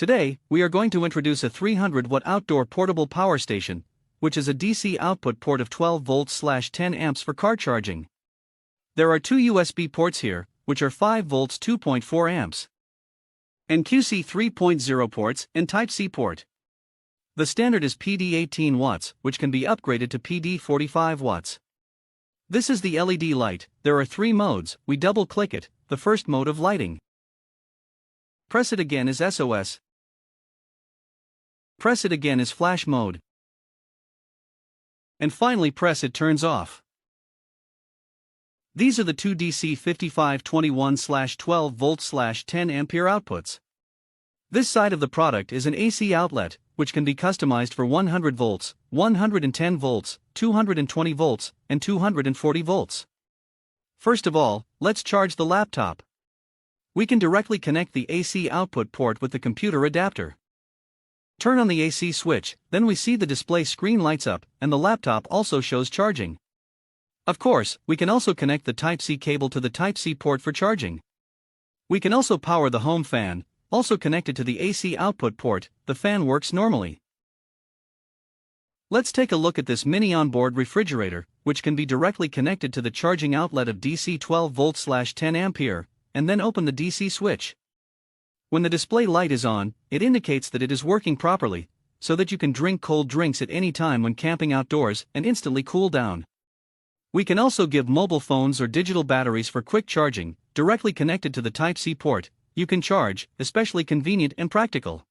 Today, we are going to introduce a 300-watt outdoor portable power station, which is a DC output port of 12 volts/10 amps for car charging. There are two USB ports here, which are 5 volts 2.4 amps, and QC 3.0 ports and Type-C port. The standard is PD 18 watts, which can be upgraded to PD 45 watts. This is the LED light. There are 3 modes. We double-click it. The first mode of lighting. Press it again is SOS. Press it again is flash mode. And finally press it turns off. These are the two DC 5521/12 volts/10 ampere outputs. This side of the product is an AC outlet, which can be customized for 100 volts, 110 volts, 220 volts, and 240 volts. First of all, let's charge the laptop. We can directly connect the AC output port with the computer adapter. Turn on the AC switch, then we see the display screen lights up, and the laptop also shows charging. Of course, we can also connect the Type-C cable to the Type-C port for charging. We can also power the home fan, also connected to the AC output port. The fan works normally. Let's take a look at this mini onboard refrigerator, which can be directly connected to the charging outlet of DC 12 volts/10 ampere, and then open the DC switch. When the display light is on, it indicates that it is working properly, so that you can drink cold drinks at any time when camping outdoors and instantly cool down. We can also give mobile phones or digital batteries for quick charging, directly connected to the Type-C port. You can charge, especially convenient and practical.